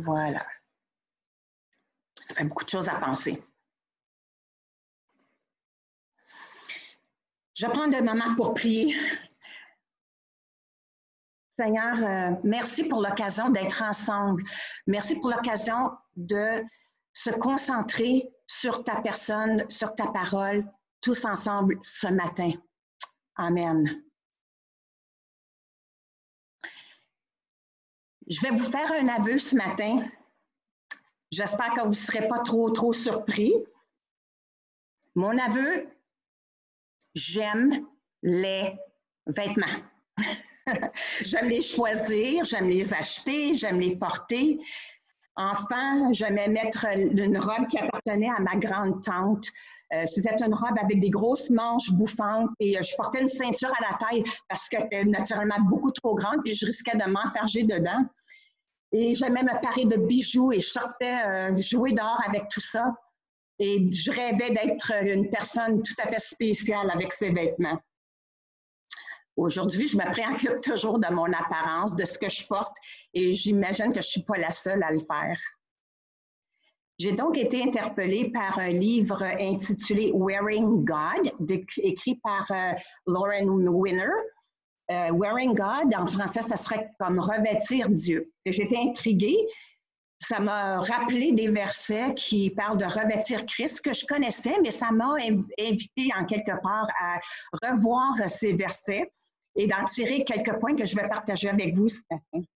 Voilà. Ça fait beaucoup de choses à penser. Je vais prendre un moment pour prier. Seigneur, merci pour l'occasion d'être ensemble. Merci pour l'occasion de se concentrer sur ta personne, sur ta parole, tous ensemble ce matin. Amen. Je vais vous faire un aveu ce matin. J'espère que vous ne serez pas trop surpris. Mon aveu, j'aime les vêtements. J'aime les choisir, j'aime les acheter, j'aime les porter. Enfin, j'aimais mettre une robe qui appartenait à ma grande-tante. C'était une robe avec des grosses manches bouffantes et je portais une ceinture à la taille parce qu'elle était naturellement beaucoup trop grande puis je risquais de m'enfarger dedans. Et j'aimais me parer de bijoux et je sortais jouer dehors avec tout ça. Et je rêvais d'être une personne tout à fait spéciale avec ses vêtements. Aujourd'hui, je me préoccupe toujours de mon apparence, de ce que je porte, et j'imagine que je ne suis pas la seule à le faire. J'ai donc été interpellée par un livre intitulé Wearing God, écrit par Lauren Winner. Wearing God, en français, ça serait comme revêtir Dieu. J'étais intriguée. Ça m'a rappelé des versets qui parlent de revêtir Christ que je connaissais, mais ça m'a invité en quelque part à revoir ces versets et d'en tirer quelques points que je vais partager avec vous ce matin.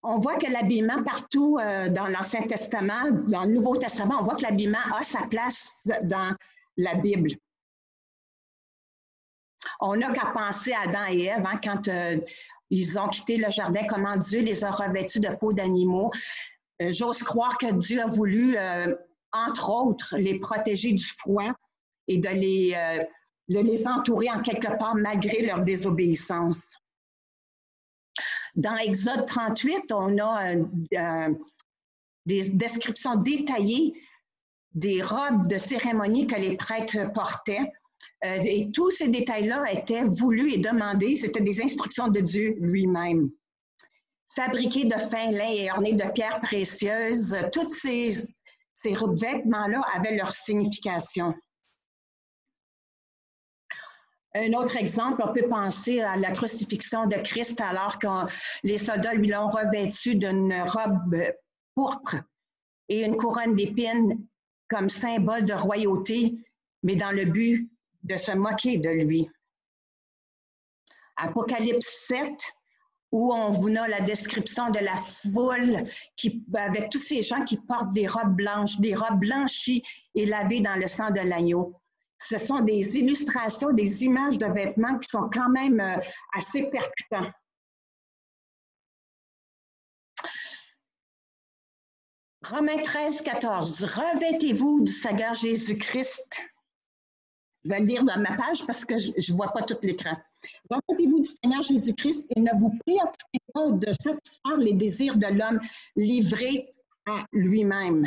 On voit que l'habillement partout dans l'Ancien Testament, dans le Nouveau Testament, on voit que l'habillement a sa place dans la Bible. On n'a qu'à penser à Adam et Ève hein, quand ils ont quitté le jardin, comment Dieu les a revêtus de peau d'animaux. J'ose croire que Dieu a voulu, entre autres, les protéger du froid et de les entourer en quelque part malgré leur désobéissance. Dans Exode 38, on a des descriptions détaillées des robes de cérémonie que les prêtres portaient. Et tous ces détails-là étaient voulus et demandés. C'était des instructions de Dieu lui-même. Fabriqués de fin lin et ornés de pierres précieuses, tous ces vêtements-là avaient leur signification. Un autre exemple, on peut penser à la crucifixion de Christ alors que les soldats lui l'ont revêtu d'une robe pourpre et une couronne d'épines comme symbole de royauté, mais dans le but de se moquer de lui. Apocalypse 7, où on vous a la description de la foule avec tous ces gens qui portent des robes blanches, des robes blanchies et lavées dans le sang de l'agneau. Ce sont des illustrations, des images de vêtements qui sont quand même assez percutants. Romains 13, 14. Revêtez-vous du Seigneur Jésus-Christ. Je vais le lire dans ma page parce que je ne vois pas tout l'écran. Revêtez-vous du Seigneur Jésus-Christ et ne vous préoccupez pas de satisfaire les désirs de l'homme livré à lui-même.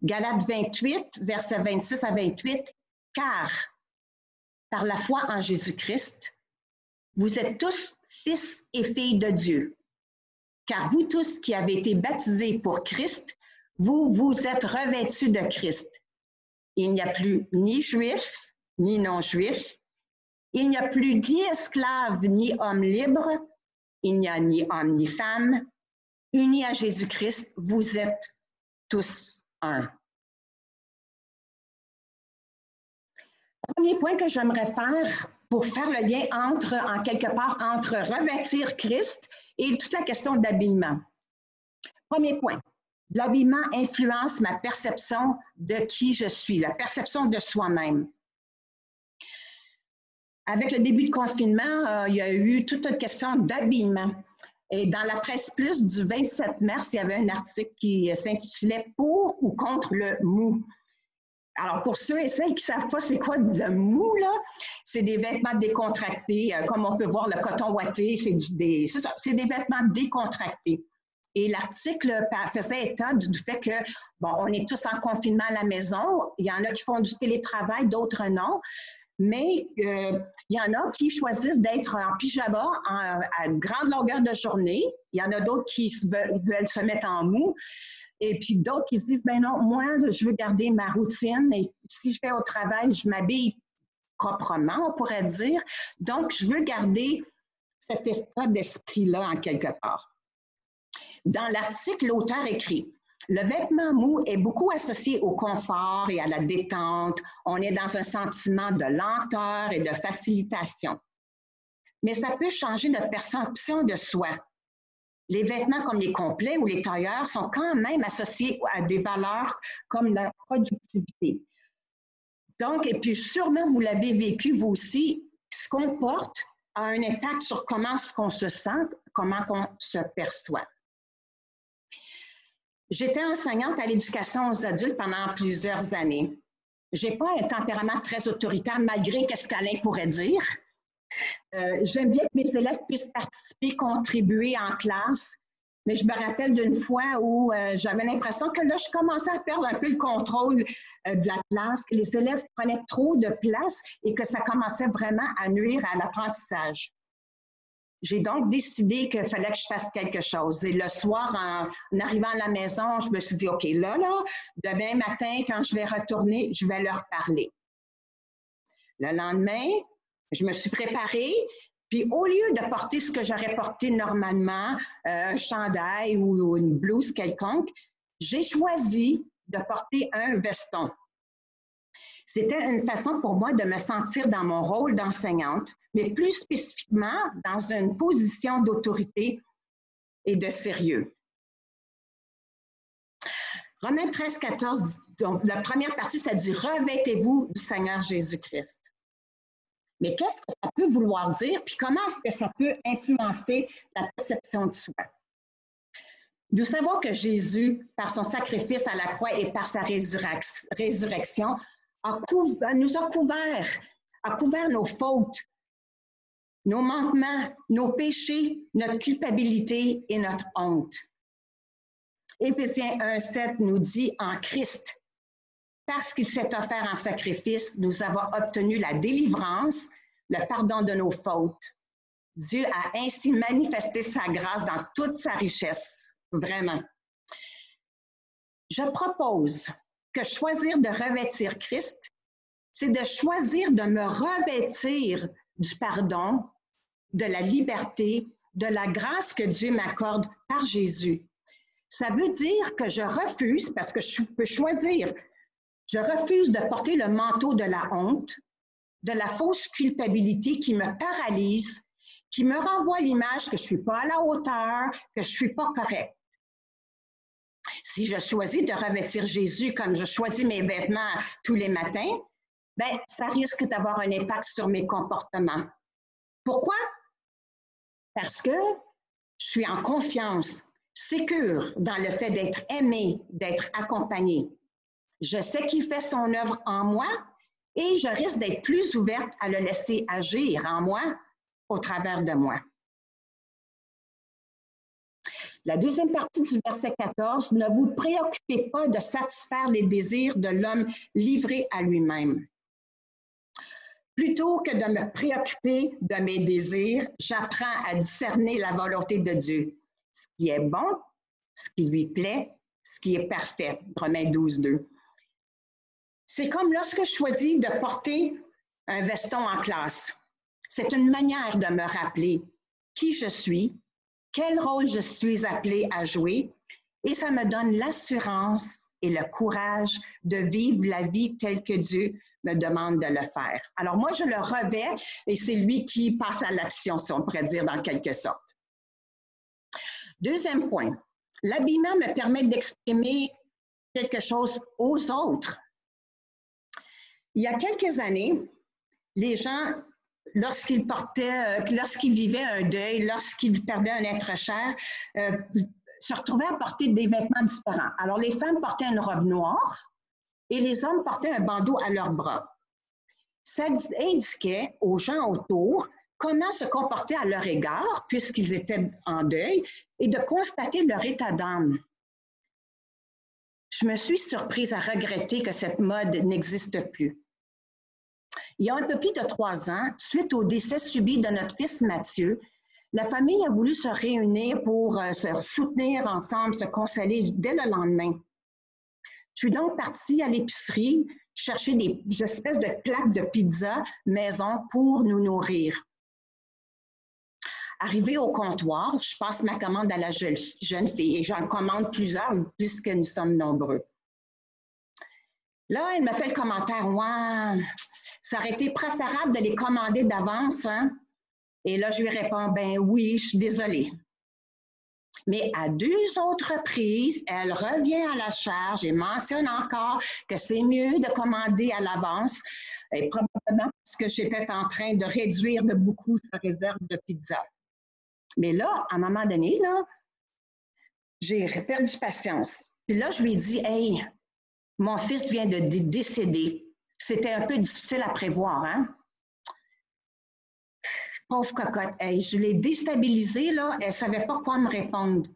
Galates 28, versets 26 à 28. Car, par la foi en Jésus-Christ, vous êtes tous fils et filles de Dieu. Car vous tous qui avez été baptisés pour Christ, vous vous êtes revêtus de Christ. Il n'y a plus ni juif, ni non-juif. Il n'y a plus ni esclave, ni homme libre. Il n'y a ni homme, ni femme. Unis à Jésus-Christ, vous êtes tous un. Premier point que j'aimerais faire pour faire le lien en quelque part, entre revêtir Christ et toute la question d'habillement. Premier point, l'habillement influence ma perception de qui je suis, la perception de soi-même. Avec le début de confinement, il y a eu toute une question d'habillement. Et dans la Presse Plus du 27 mars, il y avait un article qui s'intitulait « Pour ou contre le mou ». Alors, pour ceux et celles qui ne savent pas c'est quoi le mou, là, c'est des vêtements décontractés. Comme on peut voir, le coton ouaté, c'est des vêtements décontractés. Et l'article faisait état du fait que, bon, on est tous en confinement à la maison. Il y en a qui font du télétravail, d'autres non. Mais il y en a qui choisissent d'être en pyjama à grande longueur de journée. Il y en a d'autres qui veulent se mettre en mou. Et puis d'autres qui se disent, ben non, moi, je veux garder ma routine. Et si je vais au travail, je m'habille proprement, on pourrait dire. Donc, je veux garder cet état d'esprit-là en quelque part. Dans l'article, l'auteur écrit, le vêtement mou est beaucoup associé au confort et à la détente. On est dans un sentiment de lenteur et de facilitation. Mais ça peut changer notre perception de soi. Les vêtements comme les complets ou les tailleurs sont quand même associés à des valeurs comme la productivité. Donc, et puis sûrement vous l'avez vécu vous aussi, ce qu'on porte a un impact sur comment on se sent, comment on se perçoit. J'étais enseignante à l'éducation aux adultes pendant plusieurs années. Je n'ai pas un tempérament très autoritaire, malgré ce qu'Alain pourrait dire. J'aime bien que mes élèves puissent participer, contribuer en classe, mais je me rappelle d'une fois où j'avais l'impression que là, je commençais à perdre un peu le contrôle de la classe, que les élèves prenaient trop de place et que ça commençait vraiment à nuire à l'apprentissage. J'ai donc décidé qu'il fallait que je fasse quelque chose. Et le soir, en arrivant à la maison, je me suis dit, OK, là, demain matin, quand je vais retourner, je vais leur parler. Le lendemain, je me suis préparée, puis au lieu de porter ce que j'aurais porté normalement, un chandail ou une blouse quelconque, j'ai choisi de porter un veston. C'était une façon pour moi de me sentir dans mon rôle d'enseignante, mais plus spécifiquement dans une position d'autorité et de sérieux. Romains 13, 14, donc la première partie, ça dit « Revêtez-vous du Seigneur Jésus-Christ ». Mais qu'est-ce que ça peut vouloir dire, puis comment est-ce que ça peut influencer la perception de soi? Nous savons que Jésus, par son sacrifice à la croix et par sa résurrection, nous a couvert nos fautes, nos manquements, nos péchés, notre culpabilité et notre honte. Éphésiens 1,7 nous dit en Christ, parce qu'il s'est offert en sacrifice, nous avons obtenu la délivrance, le pardon de nos fautes. Dieu a ainsi manifesté sa grâce dans toute sa richesse, vraiment. Je propose que choisir de revêtir Christ, c'est de choisir de me revêtir du pardon, de la liberté, de la grâce que Dieu m'accorde par Jésus. Ça veut dire que je refuse, parce que je peux choisir, je refuse de porter le manteau de la honte, de la fausse culpabilité qui me paralyse, qui me renvoie l'image que je ne suis pas à la hauteur, que je ne suis pas correcte. Si je choisis de revêtir Jésus comme je choisis mes vêtements tous les matins, ben, ça risque d'avoir un impact sur mes comportements. Pourquoi? Parce que je suis en confiance, sécure dans le fait d'être aimée, d'être accompagnée. Je sais qu'il fait son œuvre en moi et je risque d'être plus ouverte à le laisser agir en moi au travers de moi. La deuxième partie du verset 14, « Ne vous préoccupez pas de satisfaire les désirs de l'homme livré à lui-même. » Plutôt que de me préoccuper de mes désirs, j'apprends à discerner la volonté de Dieu, ce qui est bon, ce qui lui plaît, ce qui est parfait. Romains 12, 2. C'est comme lorsque je choisis de porter un veston en classe. C'est une manière de me rappeler qui je suis, quel rôle je suis appelée à jouer, et ça me donne l'assurance et le courage de vivre la vie telle que Dieu me demande de le faire. Alors moi, je le revêts et c'est lui qui passe à l'action, si on pourrait dire, dans quelque sorte. Deuxième point, l'habillement me permet d'exprimer quelque chose aux autres. Il y a quelques années, les gens, lorsqu'ils vivaient un deuil, lorsqu'ils perdaient un être cher, se retrouvaient à porter des vêtements différents. Alors, les femmes portaient une robe noire et les hommes portaient un bandeau à leurs bras. Ça indiquait aux gens autour comment se comporter à leur égard, puisqu'ils étaient en deuil, et de constater leur état d'âme. Je me suis surprise à regretter que cette mode n'existe plus. Il y a un peu plus de 3 ans, suite au décès subi de notre fils Mathieu, la famille a voulu se réunir pour se soutenir ensemble, se consoler dès le lendemain. Je suis donc partie à l'épicerie chercher des espèces de plaques de pizza maison pour nous nourrir. Arrivée au comptoir, je passe ma commande à la jeune fille et j'en commande plusieurs puisque nous sommes nombreux. Là, elle me fait le commentaire, « Ouais, ça aurait été préférable de les commander d'avance, hein? » Et là, je lui réponds, « Ben oui, je suis désolée. » Mais à 2 autres reprises, elle revient à la charge et mentionne encore que c'est mieux de commander à l'avance, et probablement parce que j'étais en train de réduire de beaucoup sa réserve de pizza. Mais là, à un moment donné, là, j'ai perdu patience. Puis là, je lui ai dit, « Hey, mon fils vient de décéder. » C'était un peu difficile à prévoir, hein? Pauvre cocotte, hey, je l'ai déstabilisée, là, elle ne savait pas quoi me répondre.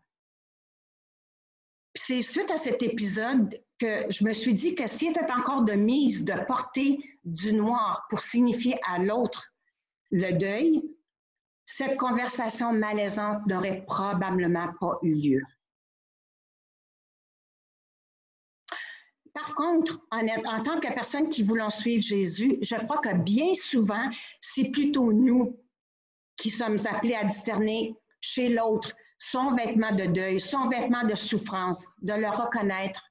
Puis c'est suite à cet épisode que je me suis dit que s'il était encore de mise de porter du noir pour signifier à l'autre le deuil, cette conversation malaisante n'aurait probablement pas eu lieu. Par contre, en tant que personne qui voulons suivre Jésus, je crois que bien souvent, c'est plutôt nous qui sommes appelés à discerner chez l'autre son vêtement de deuil, son vêtement de souffrance, de le reconnaître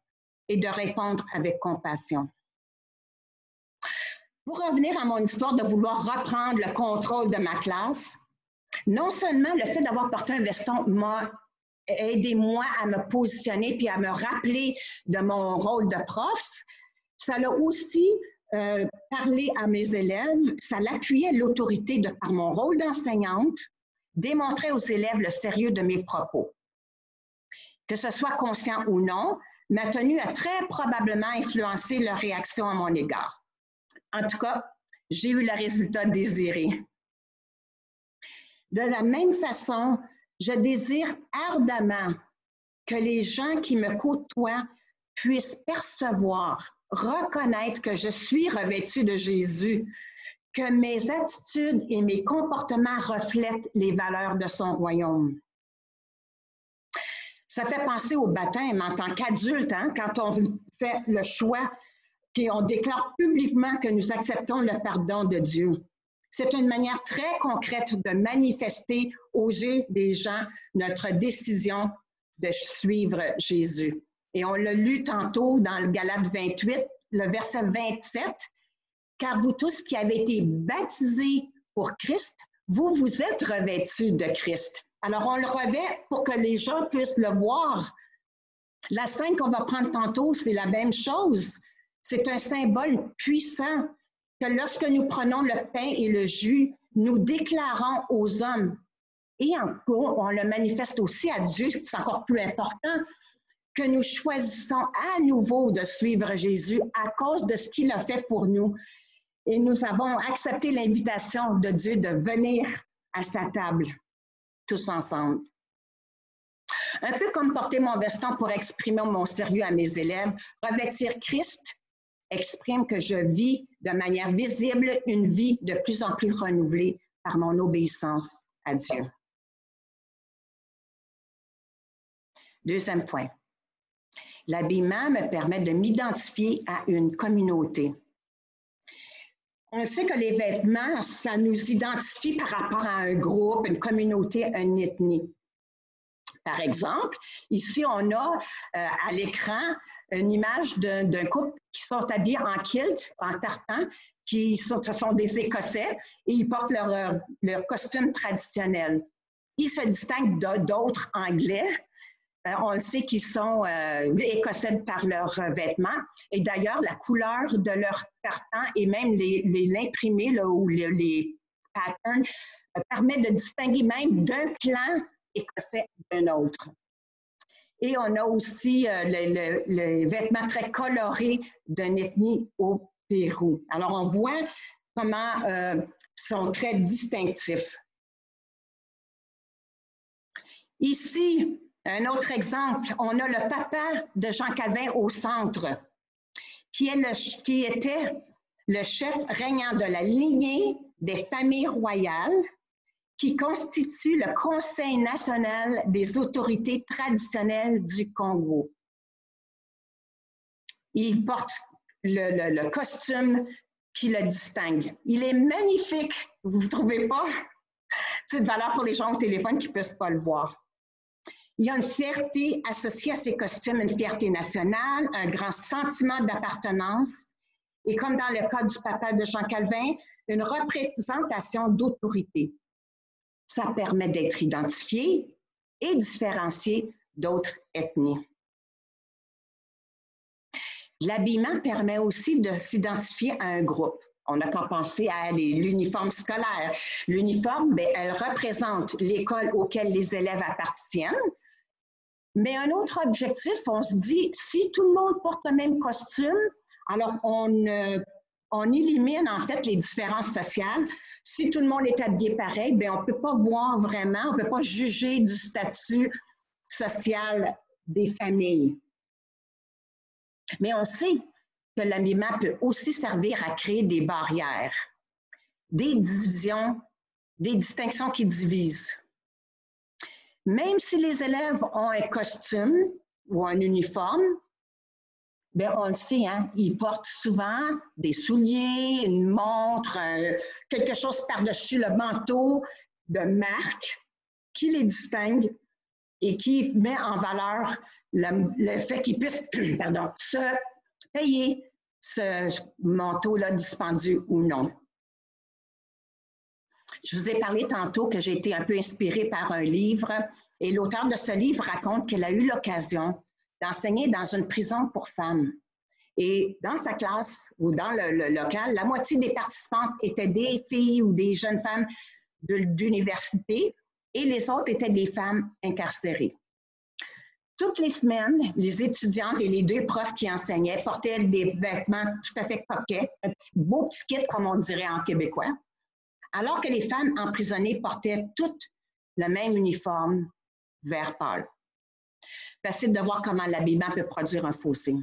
et de répondre avec compassion. Pour revenir à mon histoire de vouloir reprendre le contrôle de ma classe, non seulement le fait d'avoir porté un veston m'a aidé moi à me positionner puis à me rappeler de mon rôle de prof, ça l'a aussi parlé à mes élèves, ça l'appuyait l'autorité par mon rôle d'enseignante, démontrer aux élèves le sérieux de mes propos. Que ce soit conscient ou non, ma tenue a très probablement influencé leur réaction à mon égard. En tout cas, j'ai eu le résultat désiré. De la même façon, je désire ardemment que les gens qui me côtoient puissent percevoir, reconnaître que je suis revêtue de Jésus, que mes attitudes et mes comportements reflètent les valeurs de son royaume. Ça fait penser au baptême en tant qu'adulte, hein, quand on fait le choix et on déclare publiquement que nous acceptons le pardon de Dieu. C'est une manière très concrète de manifester aux yeux des gens notre décision de suivre Jésus. Et on l'a lu tantôt dans le Galates 28, le verset 27, « Car vous tous qui avez été baptisés pour Christ, vous vous êtes revêtus de Christ. » Alors, on le revêt pour que les gens puissent le voir. La scène qu'on va prendre tantôt, c'est la même chose. C'est un symbole puissant que lorsque nous prenons le pain et le jus, nous déclarons aux hommes, et encore, on le manifeste aussi à Dieu, c'est encore plus important, que nous choisissons à nouveau de suivre Jésus à cause de ce qu'il a fait pour nous. Et nous avons accepté l'invitation de Dieu de venir à sa table, tous ensemble. Un peu comme porter mon veston pour exprimer mon sérieux à mes élèves, revêtir Christ exprime que je vis de manière visible une vie de plus en plus renouvelée par mon obéissance à Dieu. Deuxième point. L'habillement me permet de m'identifier à une communauté. On sait que les vêtements, ça nous identifie par rapport à un groupe, une communauté, une ethnie. Par exemple, ici, on a à l'écran une image d'un couple qui sont habillés en kilt, en tartan, ce sont des Écossais et ils portent leur costume traditionnel. Ils se distinguent d'autres Anglais. On le sait qu'ils sont écossais par leurs vêtements. Et d'ailleurs, la couleur de leur tartan et même l'imprimé ou les patterns permet de distinguer même d'un clan écossais d'un autre. Et on a aussi les vêtements très colorés d'une ethnie au Pérou. Alors, on voit comment ils sont très distinctifs. Ici, un autre exemple, on a le papa de Jean Calvin au centre, qui était le chef régnant de la lignée des familles royales qui constitue le Conseil national des autorités traditionnelles du Congo. Il porte le costume qui le distingue. Il est magnifique, vous ne trouvez pas? C'est de valeur pour les gens au téléphone qui ne peuvent pas le voir. Il y a une fierté associée à ces costumes, une fierté nationale, un grand sentiment d'appartenance et comme dans le cas du papa de Jean Calvin, une représentation d'autorité. Ça permet d'être identifié et différencié d'autres ethnies. L'habillement permet aussi de s'identifier à un groupe. On n'a qu'à penser à l'uniforme scolaire. L'uniforme, elle représente l'école auquel les élèves appartiennent. Mais un autre objectif, on se dit, si tout le monde porte le même costume, alors on élimine en fait les différences sociales. Si tout le monde est habillé pareil, on ne peut pas voir vraiment, on ne peut pas juger du statut social des familles. Mais on sait que l'habillement peut aussi servir à créer des barrières, des divisions, des distinctions qui divisent. Même si les élèves ont un costume ou un uniforme, on le sait, hein, ils portent souvent des souliers, une montre, quelque chose par-dessus le manteau de marque qui les distingue et qui met en valeur le fait qu'ils puissent se payer ce manteau-là dispendieux ou non. Je vous ai parlé tantôt que j'ai été un peu inspirée par un livre et l'auteur de ce livre raconte qu'elle a eu l'occasion d'enseigner dans une prison pour femmes. Et dans sa classe ou dans le local, la moitié des participantes étaient des filles ou des jeunes femmes d'université et les autres étaient des femmes incarcérées. Toutes les semaines, les étudiantes et les deux profs qui enseignaient portaient des vêtements tout à fait coquets, un beau petit kit, comme on dirait en québécois, alors que les femmes emprisonnées portaient toutes le même uniforme vert pâle. Facile de voir comment l'habillement peut produire un fossé.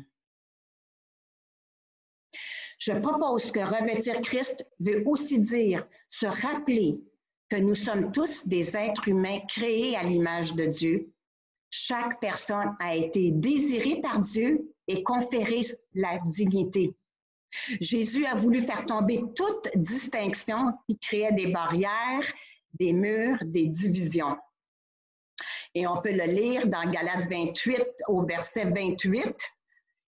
Je propose que revêtir Christ veut aussi dire se rappeler que nous sommes tous des êtres humains créés à l'image de Dieu. Chaque personne a été désirée par Dieu et conférée la dignité. Jésus a voulu faire tomber toute distinction qui créait des barrières, des murs, des divisions. Et on peut le lire dans Galates 28 au verset 28.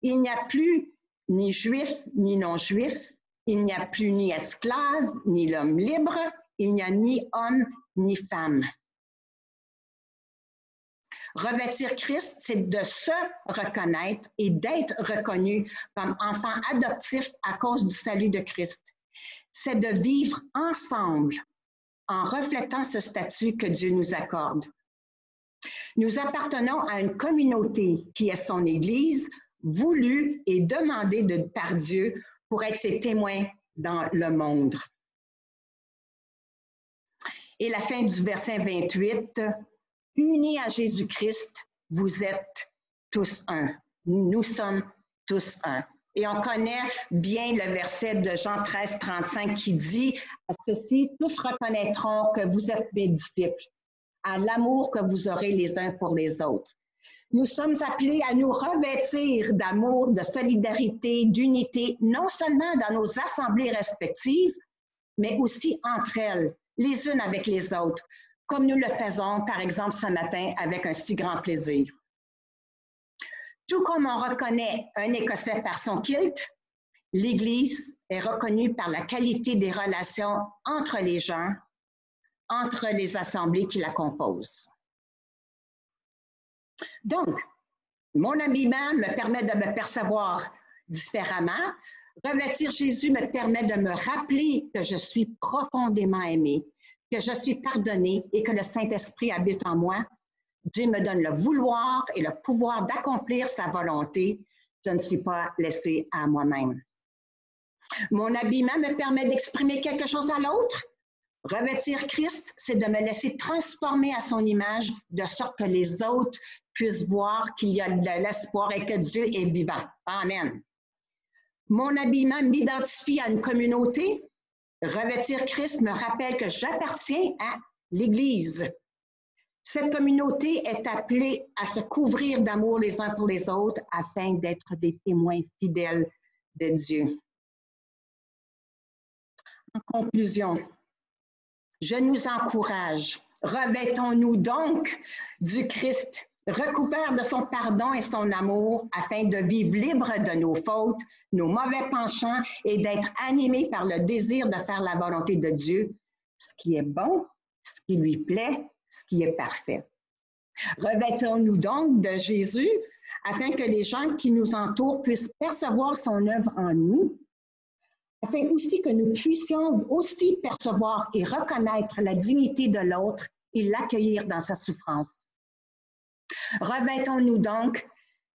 Il n'y a plus ni juif ni non-juif, il n'y a plus ni esclave ni l'homme libre, il n'y a ni homme ni femme. Revêtir Christ, c'est de se reconnaître et d'être reconnu comme enfant adoptif à cause du salut de Christ. C'est de vivre ensemble en reflétant ce statut que Dieu nous accorde. Nous appartenons à une communauté qui est son Église, voulue et demandée par Dieu pour être ses témoins dans le monde. Et la fin du verset 28, « Unis à Jésus-Christ, vous êtes tous un. » Nous sommes tous un. Et on connaît bien le verset de Jean 13, 35 qui dit « À ceci, tous reconnaîtront que vous êtes mes disciples, à l'amour que vous aurez les uns pour les autres. » Nous sommes appelés à nous revêtir d'amour, de solidarité, d'unité, non seulement dans nos assemblées respectives, mais aussi entre elles, les unes avec les autres, comme nous le faisons, par exemple, ce matin, avec un si grand plaisir. Tout comme on reconnaît un Écossais par son kilt, l'Église est reconnue par la qualité des relations entre les gens, entre les assemblées qui la composent. Donc, mon habillement me permet de me percevoir différemment. Revêtir Jésus me permet de me rappeler que je suis profondément aimée, que je suis pardonnée et que le Saint-Esprit habite en moi. Dieu me donne le vouloir et le pouvoir d'accomplir sa volonté. Je ne suis pas laissée à moi-même. Mon habillement me permet d'exprimer quelque chose à l'autre. Revêtir Christ, c'est de me laisser transformer à son image de sorte que les autres puissent voir qu'il y a de l'espoir et que Dieu est vivant. Amen. Mon habillement m'identifie à une communauté. Revêtir Christ me rappelle que j'appartiens à l'Église. Cette communauté est appelée à se couvrir d'amour les uns pour les autres afin d'être des témoins fidèles de Dieu. En conclusion, je nous encourage, revêtons-nous donc du Christ, recouvert de son pardon et son amour, afin de vivre libre de nos fautes, nos mauvais penchants et d'être animés par le désir de faire la volonté de Dieu, ce qui est bon, ce qui lui plaît, ce qui est parfait. Revêtons-nous donc de Jésus afin que les gens qui nous entourent puissent percevoir son œuvre en nous, afin aussi que nous puissions aussi percevoir et reconnaître la dignité de l'autre et l'accueillir dans sa souffrance. Revêtons-nous donc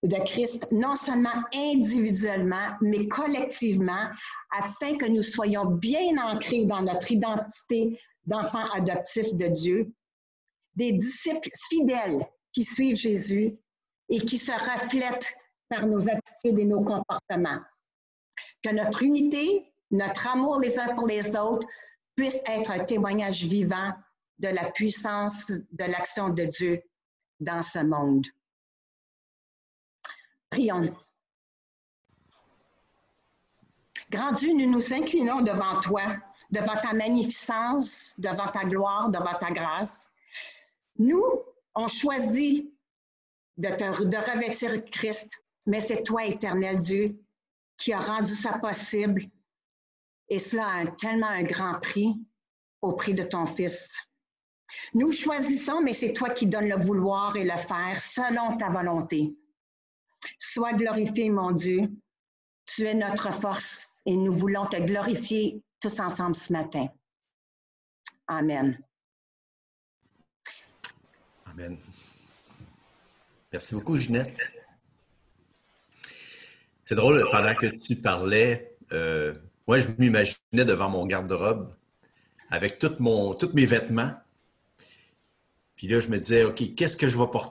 de Christ, non seulement individuellement, mais collectivement, afin que nous soyons bien ancrés dans notre identité d'enfants adoptifs de Dieu, des disciples fidèles qui suivent Jésus et qui se reflètent par nos attitudes et nos comportements. Que notre unité, notre amour les uns pour les autres puisse être un témoignage vivant de la puissance de l'action de Dieu dans ce monde. Prions. Grand Dieu, nous nous inclinons devant toi, devant ta magnificence, devant ta gloire, devant ta grâce. Nous, on choisit de revêtir Christ, mais c'est toi, éternel Dieu, qui a rendu ça possible, et cela a tellement un grand prix au prix de ton Fils. Nous choisissons, mais c'est toi qui donnes le vouloir et le faire selon ta volonté. Sois glorifié, mon Dieu. Tu es notre force et nous voulons te glorifier tous ensemble ce matin. Amen. Amen. Merci beaucoup, Ginette. C'est drôle, pendant que tu parlais, moi, je m'imaginais devant mon garde-robe avec tous mes vêtements. Puis là, je me disais, OK, qu'est-ce que je vais porter